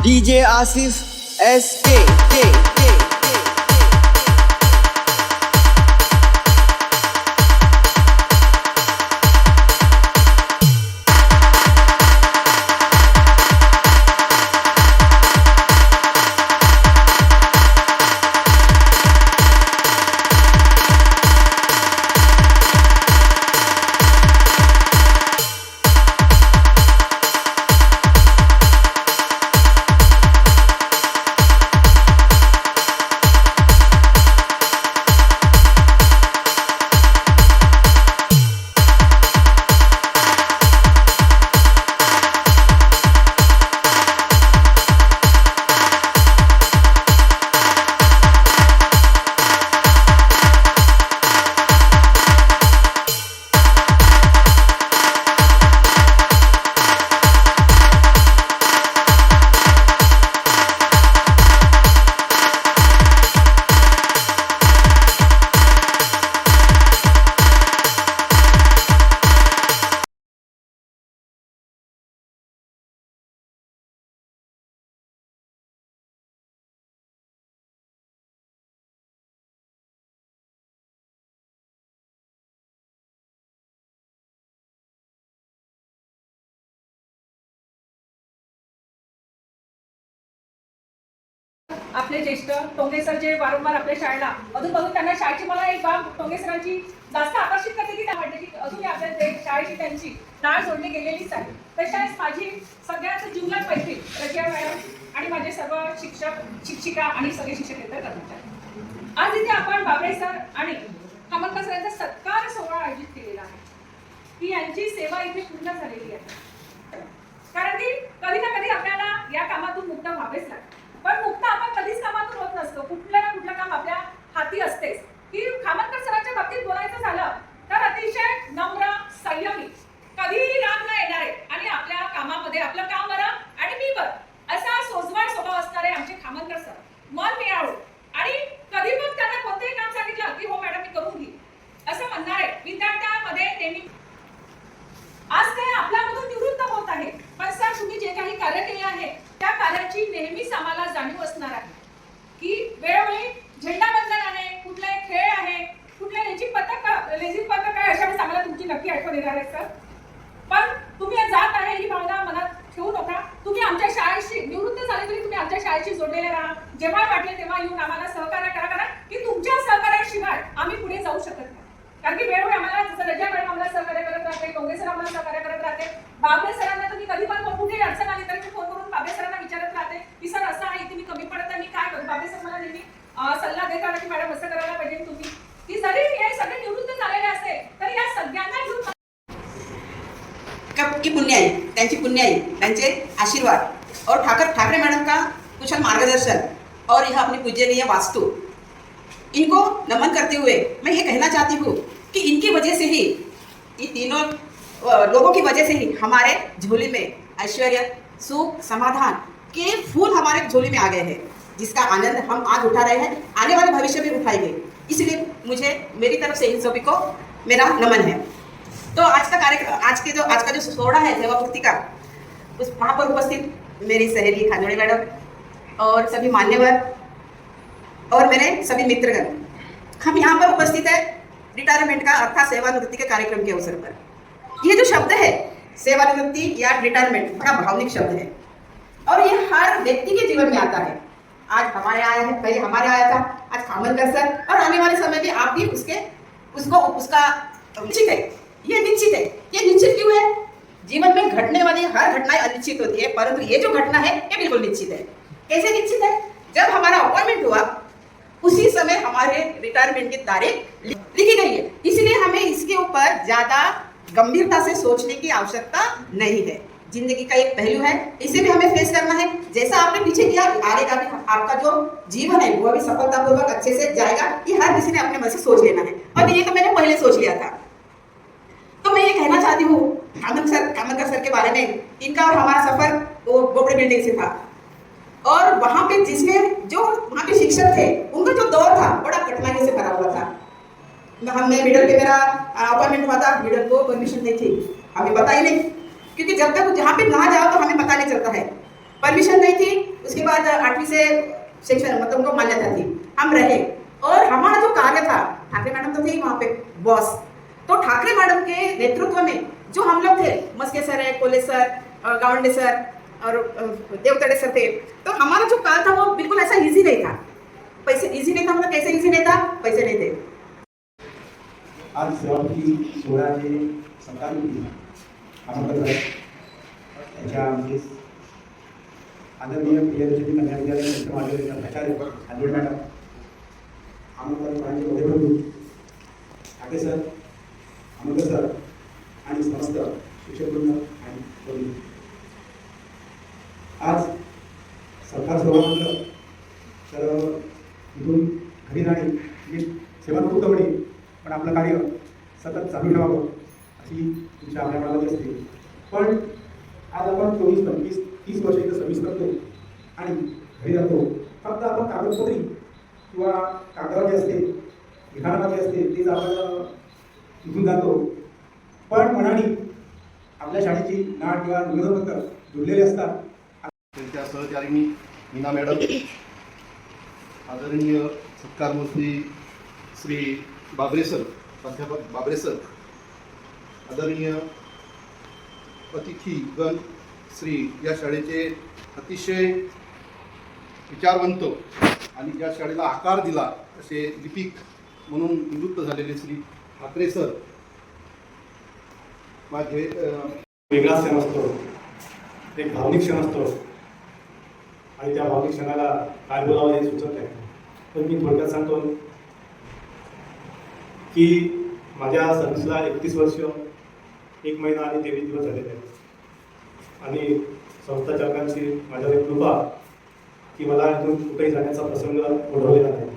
DJ Asif SK. आपले ज्येष्ठ Tonge sir जे वारंवार आपल्या शाळेला अजून त्यांना शाळेची मला एक बाब टोंगे सरांची जास्त आकर्षित करते की वाटते की अजूनही आपल्या शाळेची त्यांची नाळ जोडली गेलेलीच आहे. तशाच माझी सगळ्यात जीवलग पैकी रजिया मॅडम आणि माझे सर्व शिक्षक शिक्षिका आणि सगळे शिक्षकेतर कर्मचारी, आज इथे आपण बाबळे सर आणि खामनकर सर यांचा सत्कार सोहळा आयोजित केलेला आहे. ही यांची सेवा इथे पूर्ण झालेली आहे, कारण की कधी ना कधी आपल्याला या कामातून मुक्त व्हावेच लागते. पण मुक्त आपण कधीच कामातून होत नसतो, कुठलं ना कुठलं काम आपल्या हाती असतेच. की खामनकर सरांच्या बाबतीत बोलायचं झालं तर अतिशय नम्र, संयमी, कधीही राग न येणारे आणि आपल्या कामामध्ये आपलं काम बरं आणि मी बरं असा सोजवळ स्वभाव असणारे आमचे खामनकर सर. मन मिळावं आणि कधी पण त्यांना कोणतेही काम सांगितलं की हो मॅडम मी करून घेईन असं म्हणणारे विद्यार्थ्यांमध्ये नेहमी. आज ते आपल्यामधून निवृत्त होत आहे, पण सर तुम्ही जे काही कार्य केले आहे त्या कार्याची नेहमीच आम्हाला जाणीव असणार आहे. की वेळोवेळी झेंडावंदन आहे, कुठले खेळ आहे, कुठले लेझिम पथक आहे, अशा वेळेस आम्हाला तुमची नक्की आठवण येणार आहे सर. पण तुम्ही जात आहे ही भावना मनात ठेवू नका. तुम्ही आमच्या शाळेशी निवृत्त झाले तरी तुम्ही आमच्या शाळेशी जोडलेले राहा. जेव्हा वाटले तेव्हा येऊन आम्हाला सहकार्य करा की तुमच्या सहकार्याशिवाय आम्ही पुढे जाऊ शकत नाही. कारण की वेळोवेळी आम्हाला जसं रजा मॅडम आम्हाला सहकार्य करत राहते, टोंगे सर आम्हाला सहकार्य करत राहते, बाबळे सरांना तुम्ही कधी पण कुठे अडचण आली तरी मी फोन करून बाबळे सरांना विचारत राहते की सर असं आहे, तुम्ही कमी पडत आहे, मी काय करू. बाबळे सर मला नेहमी सल्ला देतात की मॅडम असं करायला पाहिजे तुम्ही. की जरी हे सगळे निवृत्त झालेले असते तरी या सगळ्यांना घेऊन की पुण्याई, त्यांची पुण्याई, त्यांचे आशीर्वाद और ठाकरे मैडम का कुशल मार्गदर्शन और यह अपनी पूजनीय वास्तु, इनको नमन करते हुए मैं ये कहना चाहती हूँ कि इनकी वजह से ही, ये तीनों लोगों की वजह से ही हमारे झोली में ऐश्वर्य, सुख, समाधान के फूल हमारे झोली में आ गए हैं, जिसका आनंद हम आज उठा रहे हैं, आने वाले भविष्य में उठाएंगे. इसलिए मुझे मेरी तरफ से इन सभी को मेरा नमन है. तो आज का कार्यक्रम, आज का जो सोहळा है सेवा मुक्ति का, उस वहाँ पर उपस्थित मेरी सहेली खानोड़ी मैडम और सभी मान्यवर और मेरे सभी मित्रगण, हम यहाँ पर उपस्थित है रिटायरमेंट का अर्थात सेवानिवृत्ति के कार्यक्रम के अवसर पर. ये जो शब्द है सेवानिवृत्ति या रिटायरमेंट बड़ा भावनिक शब्द है और ये हर व्यक्ति के जीवन में आता है. आज हमारे आए हैं, पहले हमारे आया था, आज खामनकर सर, और आने वाले समय में आप भी उसका निश्चित है. ये निश्चित है. ये निश्चित क्यों है? जीवन में घटने वाली हर घटनाएं अनिश्चित होती है, परंतु ये जो घटना है ये बिल्कुल निश्चित है. कैसे निश्चित है? जब हमारा अपॉइंटमेंट हुआ उसी समय हमारे रिटायरमेंट की तारीख लिखी गई है. इसलिए हमें इसके ऊपर ज्यादा गंभीरता से सोचने की आवश्यकता नहीं है. जिंदगी का एक पहलू है, इसे भी हमें फेस करना है. जैसा आपने पीछे किया आगे का भी आपका जो जीवन है वो भी सफलतापूर्वक अच्छे से जाएगा. ये हर किसी ने अपने मन से सोच लेना है, और ये तो मैंने पहले सोच लिया था. तो मैं ये कहना चाहती हूँ खामनकर सर के बारे में. इनका और हमारा सफर वो बोबड़े बिल्डिंग से था, और वहाँ पे जो वहाँ पे शिक्षक थे उनका जो दौर था बड़ा कठिनाइयों से भरा हुआ था. हमने मिडल पे मेरा अपॉइंटमेंट हुआ था, मिडल को परमिशन नहीं थी, हमें पता ही नहीं, क्योंकि जब तक जहाँ पे ना जाओ तो हमें पता नहीं चलता है. परमिशन नहीं थी. उसके बाद 8वीं से सेक्शन मतलब उनको मान्यता थी, हम रहे। और हमारा जो कार्य था, ठाकरे मैडम तो थी वहाँ पे बॉस, तो ठाकरे मैडम के नेतृत्व में जो हम लोग थे, मस्के सर है, कोले सर, गावंडे सर और देवतड़े सर थे, तो हमारा जो काल था वो बिल्कुल ऐसा इजी नहीं था। पैसे इजी नहीं था मतलब कैसे इजी नहीं था, पैसे नहीं थे। आज सेवापती सोहळ्याचे संतान आमंत्रण त्याच्या आमचे आदरणीय प्रियदर्शनी कन्या विद्यालय माझे प्राचार्य ॲडव्होकेट मॅडम आमंत्रण माझे उदयप्रभू ठाकरे सर, आमंत्रण सर आणि समस्त शिक्षकवृंद आणि वडील, आज सरकार सेवा म्हटलं तर इथून घरी जाणे म्हणजे सेवा नको कवडी, पण आपलं कार्य सतत चालू ठेवावं अशी तुमच्या आपल्या असते। पण आज आपण 24, 25, 30 वर्ष इथं सर्व्हिस करतो आणि घरी जातो, फक्त आपण कागदपत्री किंवा कागदावर जे असते लिखाणामध्ये असते तेच आपण इथून जातो, पण मनाने आपल्या शाळेची नाळ किंवा निवेदनपत्र जुळलेले असतात। त्यांच्या सहचारिणी मीना मॅडम, आदरणीय सत्कारमूर्ती श्री बाबरे सर, प्राध्यापक बाबरे सर, आदरणीय अतिथीगण श्री, या शाळेचे अतिशय विचारवंत आणि ज्या शाळेला आकार दिला असे लिपिक म्हणून निवृत्त झालेले श्री ठाकरे सर, माझे वेगळा क्षण असतो, एक भावनिक क्षण असतो आणि त्या भावनिक क्षणाला काय बोलावं हे सुचत नाही। पण मी थोडक्यात सांगतो की माझ्या सर्व्हिसला 31 वर्ष 1 महिना आणि 23 दिवस झालेले आहेत आणि संस्था चालकांची माझ्यावर एक कृपा की मला इथून कुठेही जाण्याचा प्रसंग ओढवलेला नाही।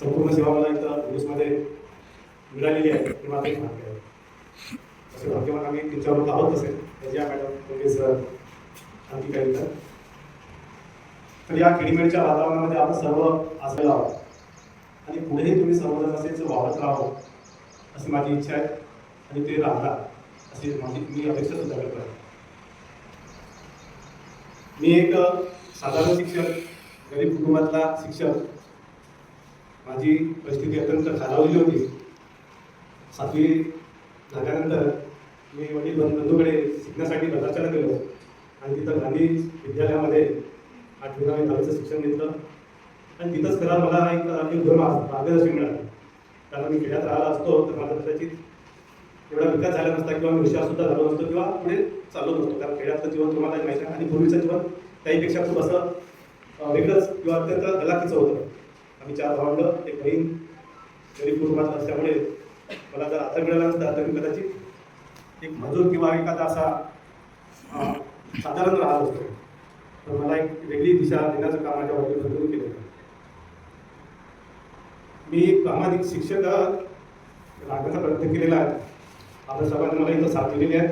संपूर्ण सेवा मला इथं न्यूजमध्ये मिळालेली आहे, हे माझं एक भाग्य आहे। असे भाग्यवान आम्ही तुमच्यावर आहोत असेल त्याच्या मॅडम तुम्ही सर आणखी काही तर तर या किडीमेडच्या वातावरणामध्ये आपण सर्व असलेलो आहोत आणि पुढेही तुम्ही सर्वजण असेच वावरत राहावं अशी माझी इच्छा आहे आणि ते राहणार अशी मी अपेक्षा सुद्धा करतो आहे। मी एक साधारण शिक्षक, गरीब कुटुंबातला शिक्षक, माझी परिस्थिती अत्यंत खालावलेली होती। 7वी झाल्यानंतर मी वडील बंधूकडे शिकण्यासाठी भद्राचला गेलो आणि तिथं गांधी विद्यालयामध्ये 8वी 9वीचं शिक्षण घेतलं आणि तिथंच खरं मला एक मार्गदर्शन मिळालं, कारण मी खेड्यात राहिला असतो तर माझा कदाचित एवढा विकास झाला नसता किंवा मी हुशारसुद्धा झालो नसतो किंवा पुढे चाललो नसतो, कारण खेड्यातलं जीवन तुम्हाला माहिती आहे आणि पूर्वीचं जीवन त्याहीपेक्षा खूप असं वेगळंच किंवा अत्यंत हलाखीचं होतं। आम्ही 4 भावंड, एक बहीण, गरीब कुटुंबात असल्यामुळे मला जर आधार मिळाला नसता तर मी कदाचित एक मजूर किंवा एखादा असा साधारण राहत असतो, तर मला एक वेगळी दिशा देण्याचं काम माझ्या वडिलांनी केलं। मी एक प्रामाणिक शिक्षक राहण्याचा प्रयत्न केलेला आहे। आपल्या सर्वांनी मला इथं साथ दिलेली आहे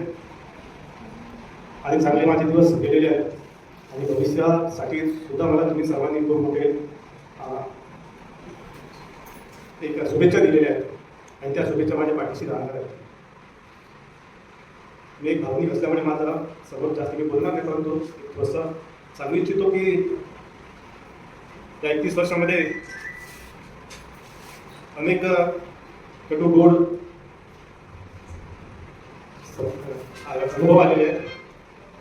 आणि चांगले माझे दिवस गेलेले आहेत आणि भविष्यासाठी सुद्धा मला तुम्ही सर्वांनी खूप मोठे एक शुभेच्छा दिलेल्या आहेत आणि त्या शुभेच्छा माझ्या पाठीशी राहणार आहेत। मी एक भावनिक असल्यामुळे माझा सर्वात जास्त मी बोलणार नाही, परंतु थोडंसं सांगू इच्छितो की या 31 वर्षामध्ये अनेक कटू गोड अनुभव आलेले आहेत,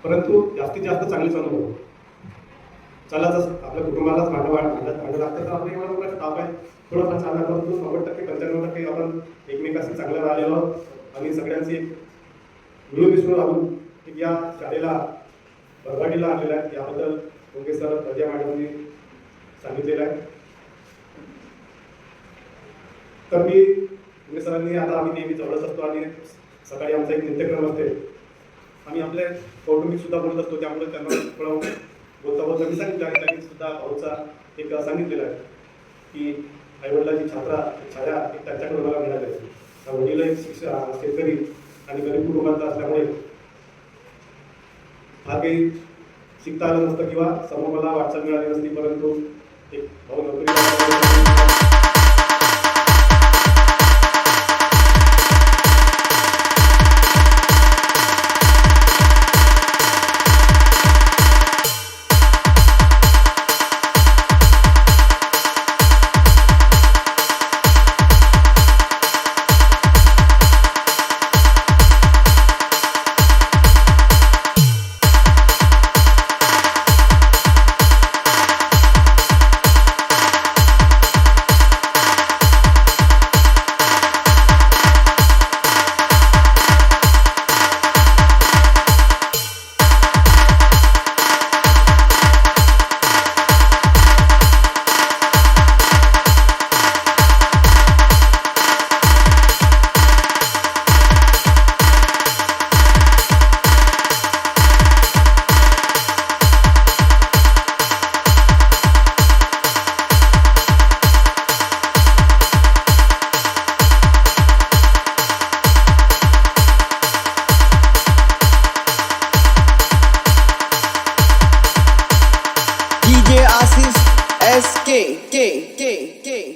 परंतु जास्तीत जास्त चांगलेच अनुभव। चलाच आपल्या कुटुंबालाच भांडं लागतं तर आपल्या एवढा मोठा ताप आहे, थोडंफार चालणार, परंतु 90% 95% आपण एकमेकाशी चांगलं राहिलेलो आहोत आणि सगळ्यांची एक मिळून मिसळून राहून या शाळेला बरवाडीला आणलेला आहे। याबद्दल टोंगे सर, प्रज्ञा मॅडमनी सांगितलेलं आहे। तर मी टोंगे सरांनी आता आम्ही नेहमी जवळच असतो आणि सकाळी आमचा एक नित्यक्रम असते, आम्ही आपले कौटुंबिक सुद्धा बोलत असतो, त्यामुळे त्यांना थोडं बोलता बोलता मी सांगितलं आणि त्यांनी सुद्धा भाऊचा एक सांगितलेलं आहे की आईवडिलाची छाया एक त्यांच्याकडे मला मिळाली आहे। वडील एक शेतकरी आणि गरीब कुटुंबाचा असल्यामुळे हा काही शिकता आलं नसतं किंवा समोर वाटचाल मिळाली नसती, परंतु एक भाऊ नोकरी DJ Asif SK K.